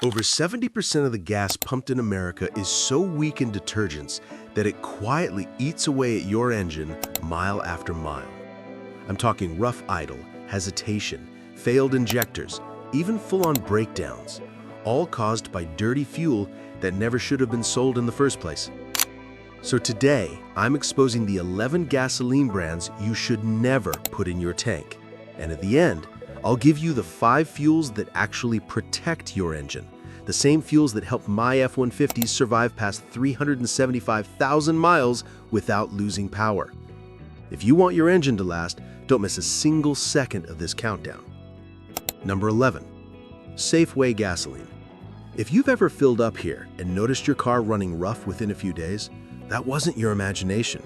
Over 70% of the gas pumped in America is so weak in detergents that it quietly eats away at your engine mile after mile. I'm talking rough idle, hesitation, failed injectors, even full-on breakdowns, all caused by dirty fuel that never should have been sold in the first place. So today, I'm exposing the 11 gasoline brands you should never put in your tank. And at the end, I'll give you the 5 fuels that actually protect your engine, the same fuels that help my F-150s survive past 375,000 miles without losing power. If you want your engine to last, don't miss a single second of this countdown. Number 11. Safeway gasoline. If you've ever filled up here and noticed your car running rough within a few days, that wasn't your imagination.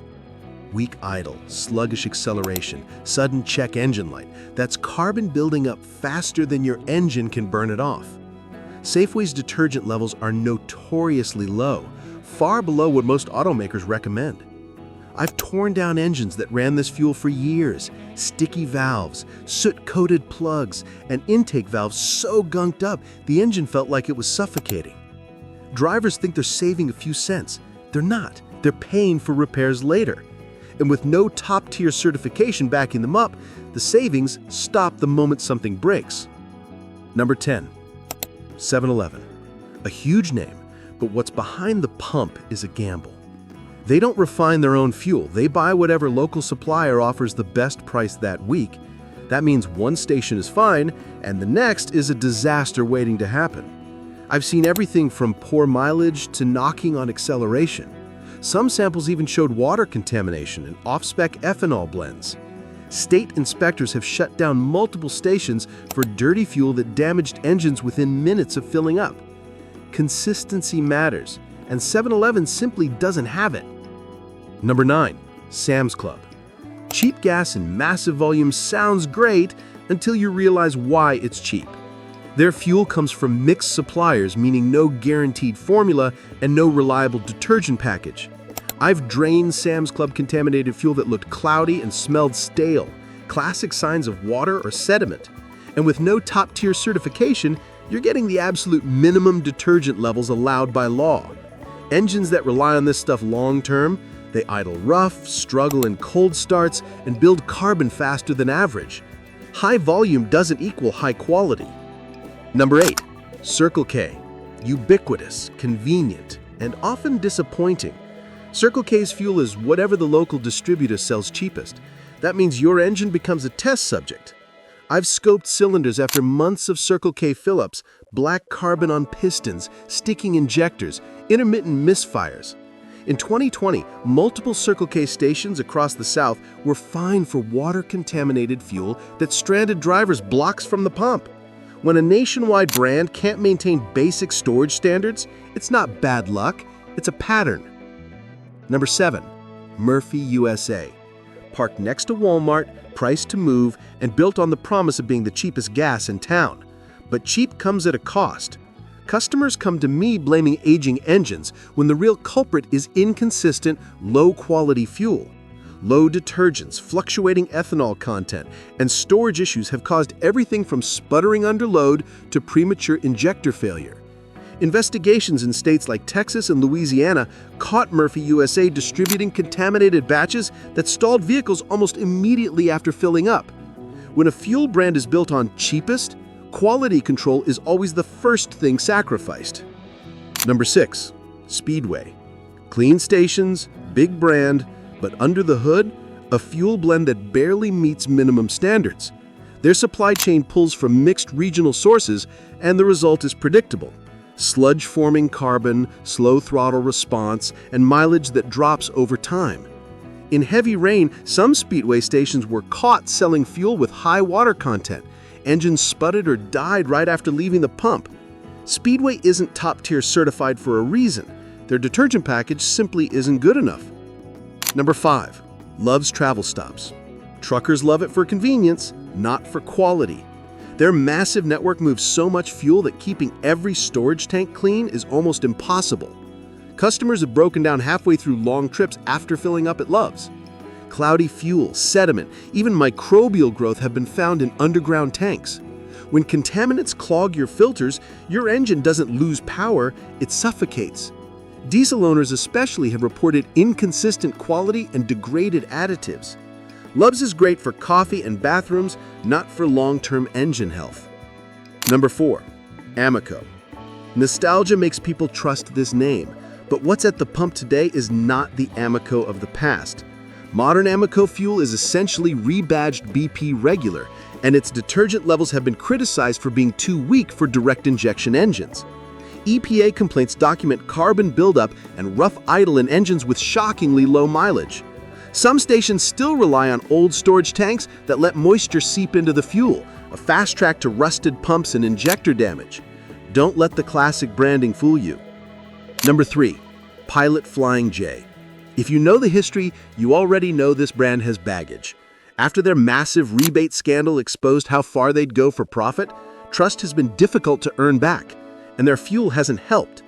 Weak idle, sluggish acceleration, sudden check engine light, that's carbon building up faster than your engine can burn it off. Safeway's detergent levels are notoriously low, far below what most automakers recommend. I've torn down engines that ran this fuel for years, sticky valves, soot-coated plugs, and intake valves so gunked up the engine felt like it was suffocating. Drivers think they're saving a few cents. They're not. They're paying for repairs later. And with no top-tier certification backing them up, the savings stop the moment something breaks. Number 10. 7-Eleven. A huge name, but what's behind the pump is a gamble. They don't refine their own fuel. They buy whatever local supplier offers the best price that week. That means one station is fine, and the next is a disaster waiting to happen. I've seen everything from poor mileage to knocking on acceleration. Some samples even showed water contamination and off-spec ethanol blends. State inspectors have shut down multiple stations for dirty fuel that damaged engines within minutes of filling up. Consistency matters, and 7-Eleven simply doesn't have it. Number 9. Sam's Club. Cheap gas in massive volumes sounds great until you realize why it's cheap. Their fuel comes from mixed suppliers, meaning no guaranteed formula and no reliable detergent package. I've drained Sam's Club contaminated fuel that looked cloudy and smelled stale, classic signs of water or sediment. And with no top-tier certification, you're getting the absolute minimum detergent levels allowed by law. Engines that rely on this stuff long-term, they idle rough, struggle in cold starts, and build carbon faster than average. High volume doesn't equal high quality. Number 8. Circle K. Ubiquitous, convenient, and often disappointing. Circle K's fuel is whatever the local distributor sells cheapest. That means your engine becomes a test subject. I've scoped cylinders after months of Circle K fill-ups, black carbon on pistons, sticking injectors, intermittent misfires. In 2020, multiple Circle K stations across the South were fined for water-contaminated fuel that stranded drivers blocks from the pump. When a nationwide brand can't maintain basic storage standards, it's not bad luck, it's a pattern. Number 7. Murphy USA. Parked next to Walmart, priced to move, and built on the promise of being the cheapest gas in town. But cheap comes at a cost. Customers come to me blaming aging engines when the real culprit is inconsistent, low-quality fuel. Low detergents, fluctuating ethanol content, and storage issues have caused everything from sputtering under load to premature injector failure. Investigations in states like Texas and Louisiana caught Murphy USA distributing contaminated batches that stalled vehicles almost immediately after filling up. When a fuel brand is built on cheapest, quality control is always the first thing sacrificed. Number 6. Speedway. Clean stations, big brand, but under the hood, a fuel blend that barely meets minimum standards. Their supply chain pulls from mixed regional sources, and the result is predictable. Sludge-forming carbon, slow throttle response, and mileage that drops over time. In heavy rain, some Speedway stations were caught selling fuel with high water content. Engines sputtered or died right after leaving the pump. Speedway isn't top-tier certified for a reason. Their detergent package simply isn't good enough. Number 5. Love's Travel Stops. Truckers love it for convenience, not for quality. Their massive network moves so much fuel that keeping every storage tank clean is almost impossible. Customers have broken down halfway through long trips after filling up at Love's. Cloudy fuel, sediment, even microbial growth have been found in underground tanks. When contaminants clog your filters, your engine doesn't lose power, it suffocates. Diesel owners especially have reported inconsistent quality and degraded additives. Lubs is great for coffee and bathrooms, not for long-term engine health. Number 4. Amoco. Nostalgia makes people trust this name, but what's at the pump today is not the Amoco of the past. Modern Amoco fuel is essentially rebadged BP regular, and its detergent levels have been criticized for being too weak for direct injection engines. EPA complaints document carbon buildup and rough idle in engines with shockingly low mileage. Some stations still rely on old storage tanks that let moisture seep into the fuel, a fast track to rusted pumps and injector damage. Don't let the classic branding fool you. Number 3. Pilot Flying J. If you know the history, you already know this brand has baggage. After their massive rebate scandal exposed how far they'd go for profit, trust has been difficult to earn back, and their fuel hasn't helped.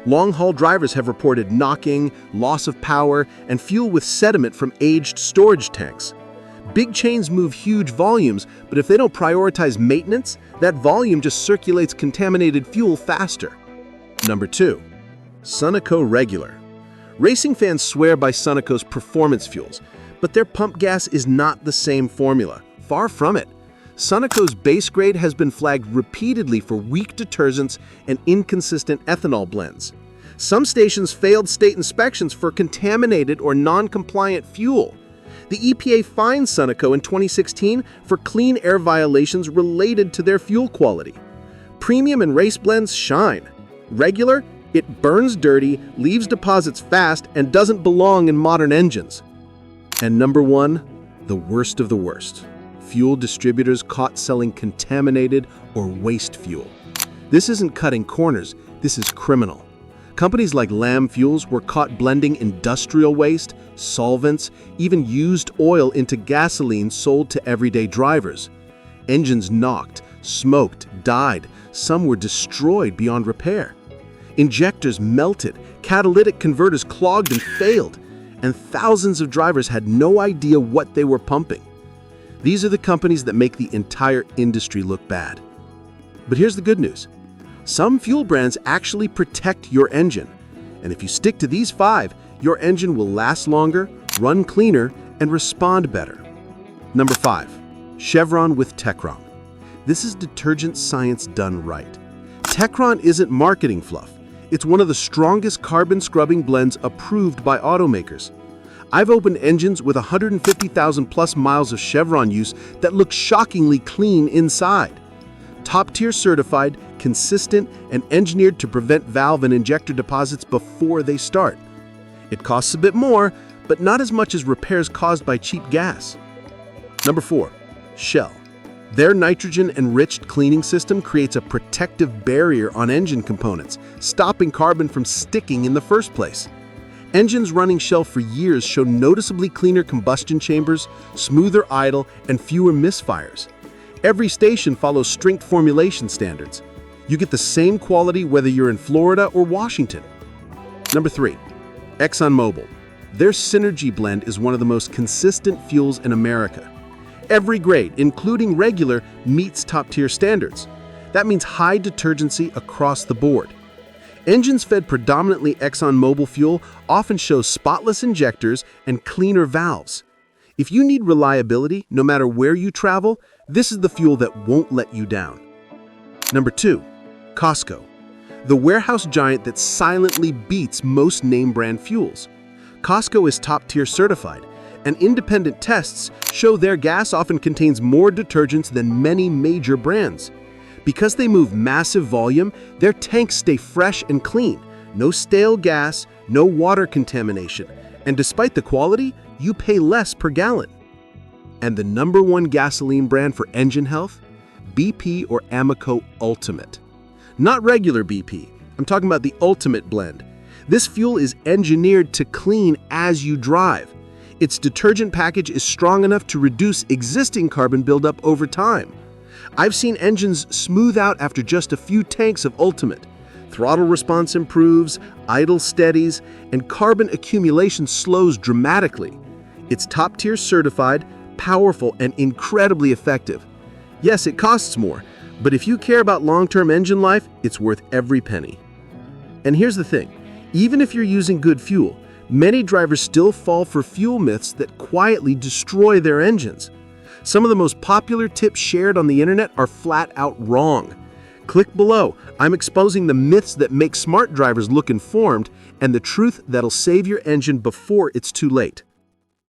Long-haul drivers have reported knocking, loss of power, and fuel with sediment from aged storage tanks. Big chains move huge volumes, but if they don't prioritize maintenance, that volume just circulates contaminated fuel faster. Number 2. Sunoco Regular. Racing fans swear by Sunoco's performance fuels, but their pump gas is not the same formula. Far from it. Sunoco's base grade has been flagged repeatedly for weak detergents and inconsistent ethanol blends. Some stations failed state inspections for contaminated or non-compliant fuel. The EPA fined Sunoco in 2016 for clean air violations related to their fuel quality. Premium and race blends shine. Regular, it burns dirty, leaves deposits fast, and doesn't belong in modern engines. And number 1, the worst of the worst. Fuel distributors caught selling contaminated or waste fuel. This isn't cutting corners, this is criminal. Companies like Lamb Fuels were caught blending industrial waste, solvents, even used oil into gasoline sold to everyday drivers. Engines knocked, smoked, died, some were destroyed beyond repair. Injectors melted, catalytic converters clogged and failed, and thousands of drivers had no idea what they were pumping. These are the companies that make the entire industry look bad. But here's the good news. Some fuel brands actually protect your engine. And if you stick to these 5, your engine will last longer, run cleaner, and respond better. Number 5. Chevron with Techron. This is detergent science done right. Techron isn't marketing fluff. It's one of the strongest carbon scrubbing blends approved by automakers. I've opened engines with 150,000 plus miles of Chevron use that look shockingly clean inside. Top-tier certified, consistent, and engineered to prevent valve and injector deposits before they start. It costs a bit more, but not as much as repairs caused by cheap gas. Number 4. Shell. Their nitrogen-enriched cleaning system creates a protective barrier on engine components, stopping carbon from sticking in the first place. Engines running Shell for years show noticeably cleaner combustion chambers, smoother idle, and fewer misfires. Every station follows strict formulation standards. You get the same quality whether you're in Florida or Washington. Number 3. ExxonMobil. Their Synergy blend is one of the most consistent fuels in America. Every grade, including regular, meets top-tier standards. That means high detergency across the board. Engines fed predominantly ExxonMobil fuel often show spotless injectors and cleaner valves. If you need reliability, no matter where you travel, this is the fuel that won't let you down. Number 2. Costco. The warehouse giant that silently beats most name-brand fuels. Costco is top-tier certified, and independent tests show their gas often contains more detergents than many major brands. Because they move massive volume, their tanks stay fresh and clean. No stale gas, no water contamination, and despite the quality, you pay less per gallon. And the number 1 gasoline brand for engine health? BP or Amoco Ultimate. Not regular BP, I'm talking about the Ultimate blend. This fuel is engineered to clean as you drive. Its detergent package is strong enough to reduce existing carbon buildup over time. I've seen engines smooth out after just a few tanks of Ultimate. Throttle response improves, idle steadies, and carbon accumulation slows dramatically. It's top-tier certified, powerful, and incredibly effective. Yes, it costs more, But if you care about long-term engine life, it's worth every penny. And here's the thing, even if you're using good fuel, many drivers still fall for fuel myths that quietly destroy their engines. Some of the most popular tips shared on the internet are flat out wrong. Click below. I'm exposing the myths that make smart drivers look informed and the truth that'll save your engine before it's too late.